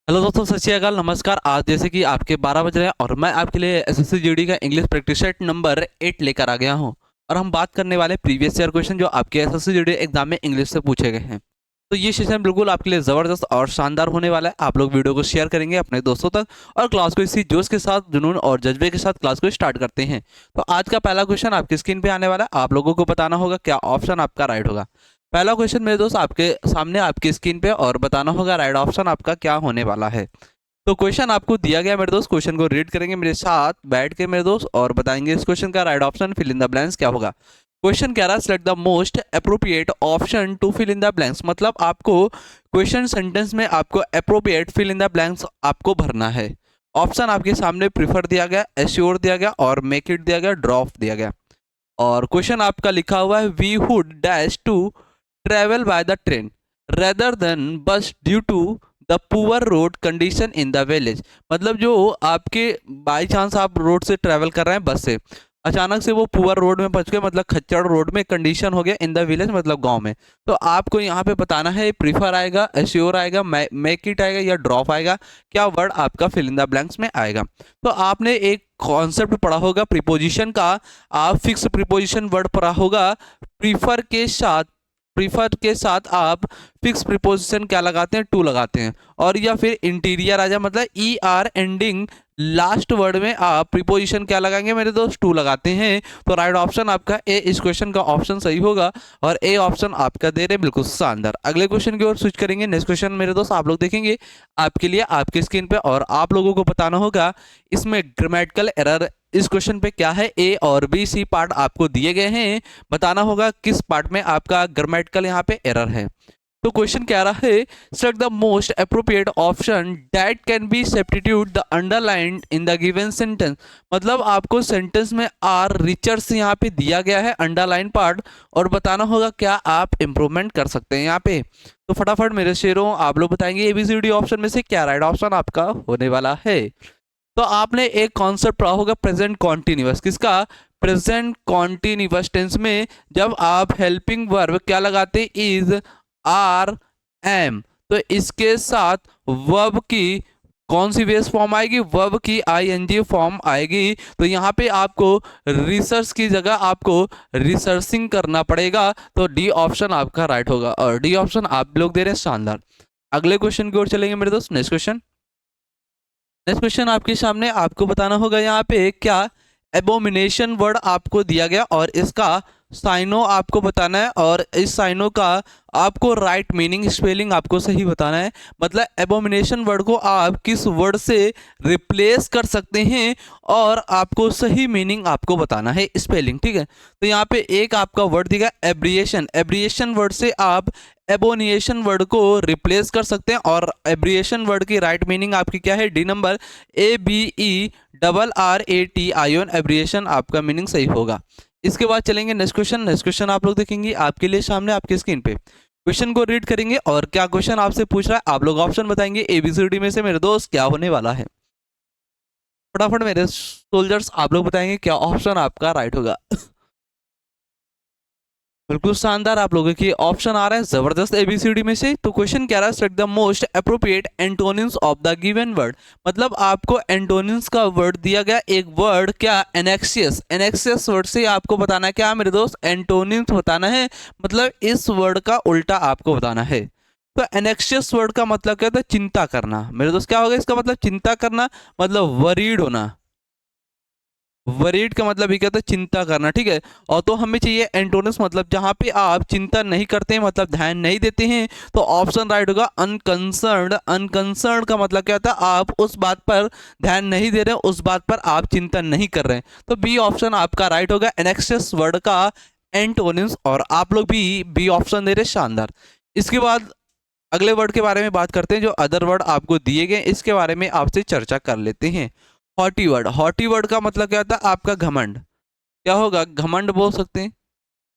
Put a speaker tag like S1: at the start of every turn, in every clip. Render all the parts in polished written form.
S1: Hello दोस्तों, सत श्री अकाल, नमस्कार। आज जैसे कि आपके 12 बज रहे हैं और मैं आपके लिए एसएससी जीडी का इंग्लिश प्रैक्टिस सेट नंबर 8 लेकर आ गया हूं। और हम बात करने वाले प्रीवियस ईयर क्वेश्चन जो आपके एसएससी जीडी एग्जाम में इंग्लिश से पूछे गए हैं। तो ये सेशन बिल्कुल आपके लिए ज़बरदस्त और शानदार होने वाला है। आप लोग वीडियो को शेयर करेंगे अपने दोस्तों तक और क्लास को इसी जोश के साथ, जुनून और जज्बे के साथ क्लास को स्टार्ट करते हैं। तो आज का पहला क्वेश्चन आपकी स्क्रीन पे आने वाला है। आप लोगों को बताना होगा क्या ऑप्शन आपका राइट होगा। पहला क्वेश्चन मेरे दोस्त आपके सामने आपकी स्क्रीन पे, और बताना होगा राइट ऑप्शन आपका क्या होने वाला है। तो क्वेश्चन आपको दिया गया मेरे दोस्त, क्वेश्चन को रीड करेंगे मेरे साथ बैठ के मेरे दोस्त और बताएंगे इस क्वेश्चन का right option fill in the blanks क्या होगा। क्वेश्चन कह रहा है select the most appropriate option to fill in the blanks. मतलब आपको क्वेश्चन सेंटेंस में आपको appropriate fill in the blanks आपको भरना है। ऑप्शन आपके सामने प्रीफर दिया गया, एश्योर दिया गया और मेक इट दिया गया, ड्रॉप दिया गया। और क्वेश्चन आपका लिखा हुआ है we would dash to travel by the train rather than bus due to the poor road condition in the village. मतलब जो आपके बाई चांस आप रोड से ट्रेवल कर रहे हैं बस से, अचानक से वो पुअर रोड में पहुंच गए, मतलब खच्चड़ रोड में कंडीशन हो गया इन द विलेज मतलब गांव में। तो आपको यहाँ पे बताना है प्रीफर आएगा, एश्योर आएगा, मेक इट आएगा या ड्रॉप आएगा। क्या वर्ड आपका फिल इन द ब्लैंक्स में आएगा। तो आपने एक कॉन्सेप्ट पढ़ा होगा प्रीपोजिशन का। आप फिक्स प्रीपोजिशन वर्ड पढ़ा होगा। प्रीफर के साथ, प्रीफर के साथ आप फिक्स प्रीपोजिशन क्या लगाते हैं, टू लगाते हैं। और या फिर इंटीरियर आ जाए, मतलब E R ending last word में आप प्रीपोजिशन क्या लगाएंगे मेरे दोस्त, टू लगाते हैं। तो राइट ऑप्शन आपका ए इस क्वेश्चन का ऑप्शन सही होगा और ए ऑप्शन आपका दे रहे बिल्कुल शानदार। अगले क्वेश्चन की ओर स्विच करेंगे। नेक्स्ट क्वेश्चन मेरे दोस्त आप लोग देखेंगे आपके लिए आपके स्क्रीन पे, और आप लोगों को बताना होगा इसमें ग्रामेटिकल एरर इस क्वेश्चन पे क्या है। ए और बी सी पार्ट आपको दिए गए हैं, बताना होगा किस पार्ट में आपका ग्रामेटिकल यहाँ पे एरर है। तो क्वेश्चन कह रहा है select the most appropriate option that can be substitute the underlined in the given sentence. मतलब आपको सेंटेंस में आर रिचर्स यहाँ पे दिया गया है अंडरलाइन पार्ट, और बताना होगा क्या आप इंप्रूवमेंट कर सकते हैं यहाँ पे। तो फटाफट मेरे शेरों आप लोग बताएंगे एबीसीडी ऑप्शन में से क्या राइट ऑप्शन आपका होने वाला है। तो आपने एक कॉन्सेप्ट पढ़ा होगा प्रेजेंट कॉन्टिन्यूअस। किसका, प्रेजेंट कॉन्टिन्यूअस टेंस में जब आप हेल्पिंग वर्ब क्या लगाते हैं, इज, आर, एम, तो इसके साथ वर्ब की कौन सी बेस फॉर्म आएगी, वर्ब की आईएनजी फॉर्म आएगी। तो यहाँ पे आपको रिसर्च की जगह आपको रिसर्चिंग करना पड़ेगा। तो डी ऑप्शन आपका राइट होगा और डी ऑप्शन आप लोग दे रहे हैं शानदार। अगले क्वेश्चन की ओर चलेंगे मेरे दोस्त। नेक्स्ट क्वेश्चन, नेक्स्ट क्वेश्चन आपके सामने, आपको बताना होगा यहाँ पे क्या एबोमिनेशन वर्ड आपको दिया गया और इसका साइनो आपको बताना है, और इस साइनो का आपको राइट मीनिंग स्पेलिंग आपको सही बताना है। मतलब एबोमिनेशन वर्ड को आप किस वर्ड से रिप्लेस कर सकते हैं और आपको सही मीनिंग आपको बताना है, स्पेलिंग, ठीक है। तो यहाँ पे एक आपका वर्ड दिया एब्रिएशन। एब्रिएशन वर्ड से आप एबोनिएशन वर्ड को रिप्लेस कर सकते हैं, और एब्रिएशन वर्ड की राइट मीनिंग आपकी क्या है, डी नंबर, ABERRATION एब्रिएशन आपका मीनिंग सही होगा। इसके बाद चलेंगे नेक्स्ट क्वेश्चन। नेक्स्ट क्वेश्चन आप लोग देखेंगे आपके लिए सामने आपके स्क्रीन पे। क्वेश्चन को रीड करेंगे और क्या क्वेश्चन आपसे पूछ रहा है आप लोग ऑप्शन बताएंगे एबीसीडी में से मेरे दोस्त क्या होने वाला है। फटाफट मेरे सोल्जर्स आप लोग बताएंगे क्या ऑप्शन आपका राइट होगा। बिल्कुल शानदार, आप लोगों की ऑप्शन आ रहा है जबरदस्त एबीसीडी में से। तो क्वेश्चन कह रहा है select the most appropriate antonyms of the given word. मतलब आपको एंटोनिम्स का वर्ड दिया गया एक वर्ड क्या, एनेक्सियस। एनेक्सियस वर्ड से आपको बताना है क्या मेरे दोस्त, एंटोनिम्स बताना है। मतलब इस वर्ड का उल्टा आपको बताना है। तो एनेक्सियस वर्ड का मतलब क्या होता है, चिंता करना। मेरे दोस्त क्या होगा इसका मतलब, चिंता करना, मतलब वरीड होना। वरीड का मतलब ये कहता है चिंता करना, ठीक है। और तो हमें चाहिए एंटोनिम्स, मतलब जहां पे आप चिंता नहीं करते हैं, मतलब ध्यान नहीं देते हैं। तो ऑप्शन राइट होगा अनकंसर्न्ड। अनकंसर्न्ड का मतलब क्या होता है, आप उस बात पर ध्यान नहीं दे रहे हैं, उस बात पर आप चिंता नहीं कर रहे हैं। तो बी ऑप्शन आपका राइट होगा एनेक्सियस वर्ड का एंटोनिम्स, और आप लोग भी बी ऑप्शन दे रहे हैं, शानदार। इसके बाद अगले वर्ड के बारे में बात करते हैं, जो अदर वर्ड आपको दिए गए इसके बारे में आपसे चर्चा कर लेते हैं। Hottie word. हॉटी वर्ड का मतलब क्या होता है आपका घमंड। क्या होगा, घमंड बोल सकते हैं,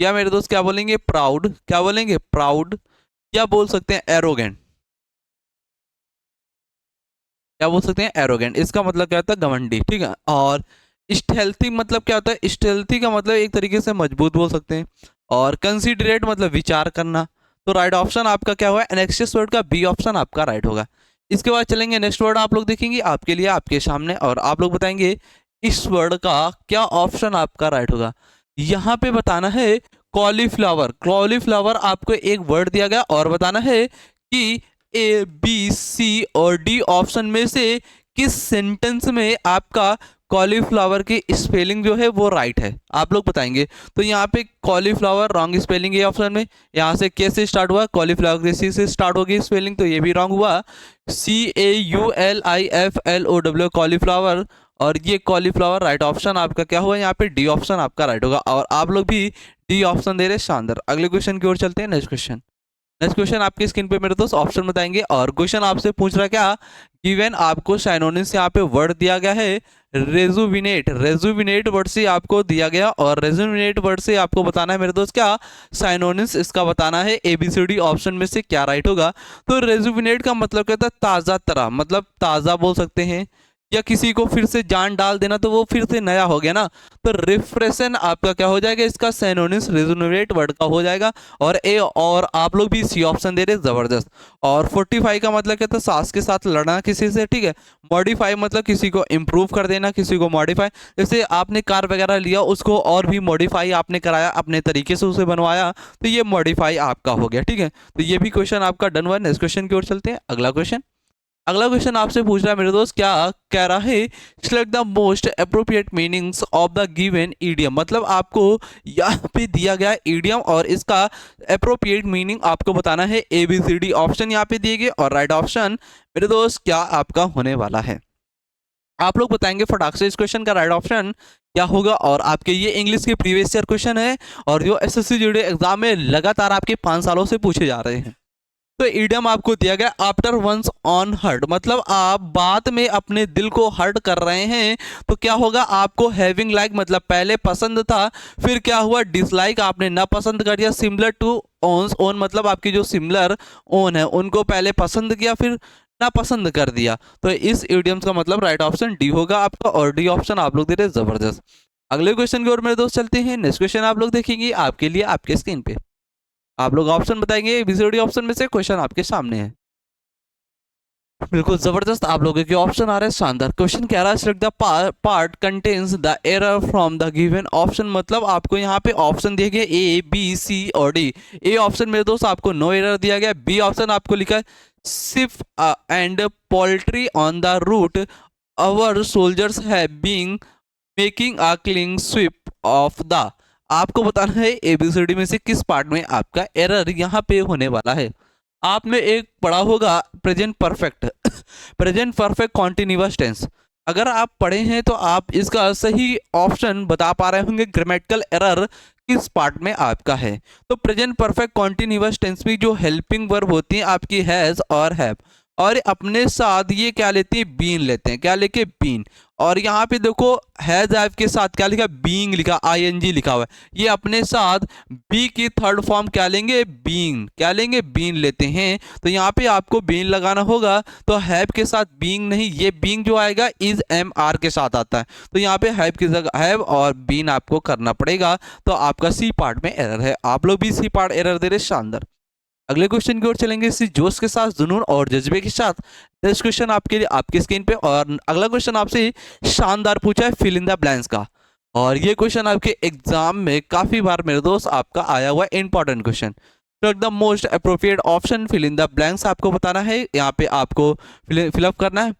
S1: या मेरे दोस्त क्या बोलेंगे, प्राउड। क्या बोलेंगे, प्राउड। या बोल सकते हैं एरोगेंट। क्या बोल सकते हैं, एरोगेंट। इसका मतलब क्या होता है, घमंडी, ठीक है। और स्टेल्थी मतलब क्या होता है, स्टेल्थी का मतलब एक तरीके से मजबूत बोल सकते हैं। और कंसीडरेट मतलब विचार करना। तो राइट ऑप्शन आपका क्या हुआ, एनेक्सियस वर्ड का बी ऑप्शन आपका राइट होगा। इसके बाद चलेंगे नेक्स्ट वर्ड आप लोग देखेंगे आपके लिए आपके सामने, और आप लोग बताएंगे इस वर्ड का क्या ऑप्शन आपका राइट होगा। यहाँ पे बताना है कॉलीफ्लावर। कॉलीफ्लावर आपको एक वर्ड दिया गया और बताना है कि ए बी सी और डी ऑप्शन में से किस सेंटेंस में आपका कॉलीफ्लावर की स्पेलिंग जो है वो राइट है, आप लोग बताएंगे। तो यहाँ पे कॉलीफ्लावर रॉन्ग स्पेलिंग है ऑप्शन में। यहाँ से कैसे स्टार्ट हुआ, कॉलीफ्लावर सी से स्टार्ट होगी स्पेलिंग, तो ये भी रॉन्ग हुआ। CAULIFLOW कॉलीफ्लावर, और ये कॉलीफ्लावर राइट ऑप्शन आपका क्या हुआ, यहाँ पे डी ऑप्शन आपका राइट होगा, और आप लोग भी डी ऑप्शन दे रहे, शानदार। अगले क्वेश्चन की ओर चलते हैं। नेक्स्ट क्वेश्चन, नेक्स्ट क्वेश्चन आपकी स्क्रीन पे मेरे दोस्त ऑप्शन बताएंगे, और क्वेश्चन आपसे पूछ रहा है क्या, गिवन आपको साइनोनिम्स यहाँ पे वर्ड दिया गया है रेजुविनेट। रेजुविनेट वर्ड से आपको दिया गया, और रेजुविनेट वर्ड से आपको बताना है मेरे दोस्त क्या साइनोनिम्स इसका बताना है, ABCD ऑप्शन में से क्या राइट होगा। तो रेजुविनेट का मतलब कहता है ताज़ा तरह, मतलब ताज़ा बोल सकते हैं, या किसी को फिर से जान डाल देना तो वो फिर से नया हो गया ना। तो रिफ्रेशन आपका क्या हो जाएगा, इसका सिनोनिम्स रेजुविनेट वर्ड का हो जाएगा, और ए, और आप लोग भी सी ऑप्शन दे रहे, जबरदस्त। और 45 का मतलब क्या था, सास के साथ लड़ना किसी से, ठीक है। मॉडिफाई मतलब किसी को इम्प्रूव कर देना, किसी को मॉडिफाई, जैसे आपने कार वगैरह लिया उसको और भी मॉडिफाई आपने कराया, अपने तरीके से उसे बनवाया, तो ये मॉडिफाई आपका हो गया, ठीक है। तो ये भी क्वेश्चन आपका डन हुआ। नेक्स्ट क्वेश्चन की ओर चलते हैं। अगला क्वेश्चन, अगला क्वेश्चन आपसे पूछ रहा है मेरे दोस्त, क्या कह रहा है, select the most appropriate meanings of the given idiom. मतलब आपको यहाँ पे दिया गया ईडियम और इसका अप्रोप्रिएट मीनिंग आपको बताना है। ABCD ऑप्शन यहाँ पे दिए गए, और राइट ऑप्शन मेरे दोस्त क्या आपका होने वाला है, आप लोग बताएंगे फटाक से इस क्वेश्चन का राइट ऑप्शन क्या होगा। और आपके ये इंग्लिश के प्रीवियस ईयर क्वेश्चन है, और जो SSC GD एग्जाम में लगातार आपके 5 सालों से पूछे जा रहे हैं। तो ईडियम आपको दिया गया आफ्टर वंस ऑन हर्ट, मतलब आप बाद में अपने दिल को हर्ट कर रहे हैं, तो क्या होगा, आपको हैविंग लाइक मतलब पहले पसंद था, फिर क्या हुआ डिसलाइक, आपने ना पसंद कर दिया। सिमिलर टू ओन्स, ओन मतलब आपकी जो सिमिलर ओन है उनको पहले पसंद किया, फिर ना पसंद कर दिया। तो इस ईडियम्स का मतलब राइट ऑप्शन डी होगा आपका, और डी ऑप्शन आप लोग दे रहे, जबरदस्त। अगले क्वेश्चन की ओर मेरे दोस्त चलते हैं। नेक्स्ट क्वेश्चन आप लोग देखेंगे आपके लिए आपके स्क्रीन पे, आप लोग ऑप्शन बताएंगे, ABCD ऑप्शन में से क्वेश्चन आपके सामने है, बिल्कुल जबरदस्त आप लोगों के ऑप्शन आ रहे हैं, शानदार। क्वेश्चन कह रहा है select the part contains the error from the given option, मतलब आपको यहाँ पे ऑप्शन दिए गए A, B, C और D। ए ऑप्शन मेरे दोस्त आपको नो एरर दिया गया, बी ऑप्शन आपको लिखा है sheep and poultry on the route our soldiers have been making a clean sweep of the. आपको बताना है ABCD में से किस पार्ट में आपका एरर यहाँ पे होने वाला है। आपने एक पढ़ा होगा present perfect present perfect continuous tense, अगर आप पढ़े हैं तो आप इसका सही ऑप्शन बता पा रहे होंगे ग्रामेटिकल एरर किस पार्ट में आपका है। तो प्रेजेंट परफेक्ट कॉन्टिन्यूअस टेंस में जो हेल्पिंग वर्ब होती है आपकी हैज और हैव, और अपने साथ ये क्या लेते हैं, बीन लेते हैं, क्या लेके बीन। और यहाँ पे देखो हैज हैव के साथ क्या लिखा, बीइंग लिखा, ING लिखा हुआ है, ये अपने साथ बी की थर्ड फॉर्म क्या लेंगे, बीइंग, क्या लेंगे, बीन लेते हैं। तो यहाँ पे आपको बीन लगाना होगा, तो हैव के साथ बीइंग नहीं, ये बीइंग जो आएगा इज MR के साथ आता है, तो यहाँ पे हैव की जगह हैव और बीन आपको करना पड़ेगा। तो आपका सी पार्ट में एरर है, आप लोग भी सी पार्ट एरर दे रहे, शानदार। अगले क्वेश्चन की ओर चलेंगे इसी जोश के साथ, जुनून और जज्बे के साथ। नेक्स्ट क्वेश्चन आपके लिए आपकी स्क्रीन पे, और अगला क्वेश्चन आपसे शानदार पूछा है फिल इन द ब्लैंक्स का, और ये क्वेश्चन आपके एग्जाम में काफी बार मेरे दोस्त आपका आया हुआ important question. Select the most appropriate option fill in the blanks आपको बताना है, यहाँ पे आपको फिलअप करना है।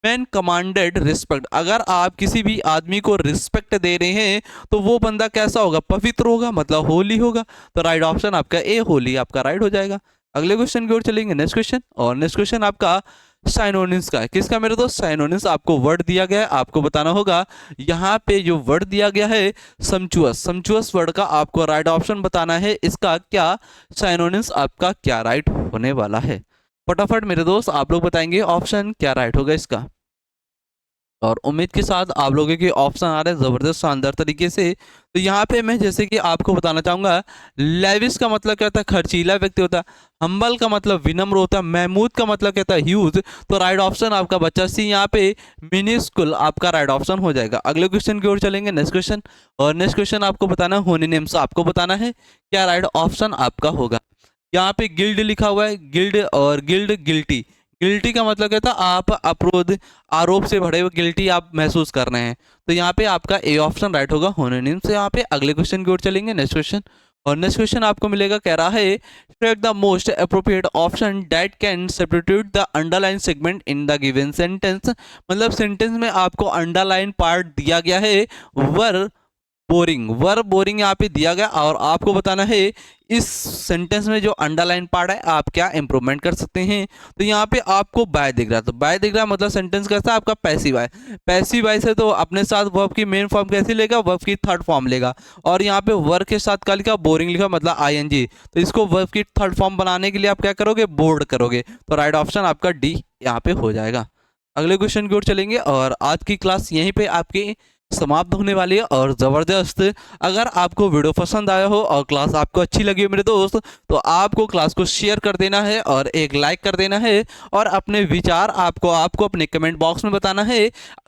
S1: मैन कमांडेड रिस्पेक्ट, अगर आप किसी भी आदमी को रिस्पेक्ट दे रहे हैं तो वो बंदा कैसा होगा, पवित्र होगा, मतलब होली होगा। तो राइट ऑप्शन आपका ए, होली आपका राइट हो जाएगा। अगले क्वेश्चन की ओर चलेंगे, नेक्स्ट क्वेश्चन, और नेक्स्ट क्वेश्चन आपका साइनोनिम्स का है, किसका मेरे दोस्त, साइनोनिम्स आपको वर्ड दिया गया है, आपको बताना होगा। यहाँ पे जो वर्ड दिया गया है सम्चुअस, सम्चुअस वर्ड का आपको राइट ऑप्शन बताना है, इसका क्या साइनोनिम्स आपका क्या राइट होने वाला है। फटाफट मेरे दोस्त आप लोग बताएंगे ऑप्शन क्या राइट होगा इसका, और उम्मीद के साथ आप लोगों के ऑप्शन आ रहे हैं जबरदस्त शानदार तरीके से। तो यहाँ पे मैं जैसे कि आपको बताना चाहूंगा, लेविस का मतलब क्या होता है, खर्चीला व्यक्ति होता है। हम्बल का मतलब विनम्र होता है। महमूद का मतलब क्या होता है, ह्यूज। तो राइट ऑप्शन आपका बच्चा सी, यहाँ पे मिनिस्कुल आपका राइट ऑप्शन हो जाएगा। अगले क्वेश्चन की ओर चलेंगे, नेक्स्ट क्वेश्चन, और नेक्स्ट क्वेश्चन आपको बताना है होनिनेम्स, आपको बताना है क्या राइट ऑप्शन आपका होगा। यहाँ पे गिल्ड लिखा हुआ है, गिल्ड और गिल्ड गिल्टी, गिल्टी का मतलब क्या था, आप अपरोध आरोप से भरे हुए गिल्टी आप महसूस कर रहे हैं। तो यहाँ पे आपका ए ऑप्शन राइट होगा, होमोनिम से। यहाँ पे अगले क्वेश्चन की ओर चलेंगे, नेक्स्ट क्वेश्चन। और नेक्स्ट क्वेश्चन आपको मिलेगा, कह रहा है select the most appropriate option that can substitute the underline segment in the given sentence. मतलब सेंटेंस में आपको अंडरलाइन पार्ट दिया गया है, वर बोरिंग, वर बोरिंग यहाँ पे दिया गया, और आपको बताना है इस सेंटेंस में जो अंडरलाइन पार्ट है आप क्या इंप्रूवमेंट कर सकते हैं। तो यहाँ पे आपको बाय दिख रहा है, तो बाय दिख रहा है मतलब सेंटेंस कैसा है आपका, पैसिव है। पैसिव है से तो अपने साथ वर्ब की मेन फॉर्म कैसी लेगा, वर्ब की थर्ड फॉर्म लेगा। और यहाँ पे वर्ब के साथ क्या लिखा, बोरिंग लिखा, मतलब आईएनजी। तो इसको वर्ब की थर्ड फॉर्म बनाने के लिए आप क्या करोगे, बोर्ड करोगे। तो राइट ऑप्शन आपका डी यहाँ पे हो जाएगा। अगले क्वेश्चन की ओर चलेंगे, और आज की क्लास यहीं पे आपकी समाप्त होने वाली है। और ज़बरदस्त, अगर आपको वीडियो पसंद आया हो और क्लास आपको अच्छी लगी हो मेरे दोस्त, तो आपको क्लास को शेयर कर देना है और एक लाइक कर देना है, और अपने विचार आपको अपने कमेंट बॉक्स में बताना है।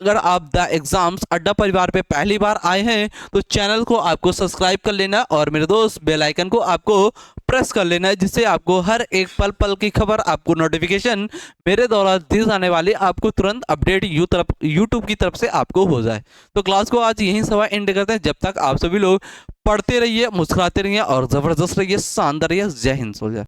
S1: अगर आप द एग्जाम्स अड्डा परिवार पे पहली बार आए हैं तो चैनल को आपको सब्सक्राइब कर लेना, और मेरे दोस्त बेल आइकन को आपको प्रेस कर लेना है, जिससे आपको हर एक पल पल की खबर, आपको नोटिफिकेशन मेरे द्वारा दी जाने वाली आपको तुरंत अपडेट यूट्यूब की तरफ से आपको हो जाए। तो क्लास को आज यहीं सवा एंड करते हैं। जब तक आप सभी लोग पढ़ते रहिए, मुस्कुराते रहिए और ज़बरदस्त रहिए, शानदार रहिए। जय हिंद सोल्जर।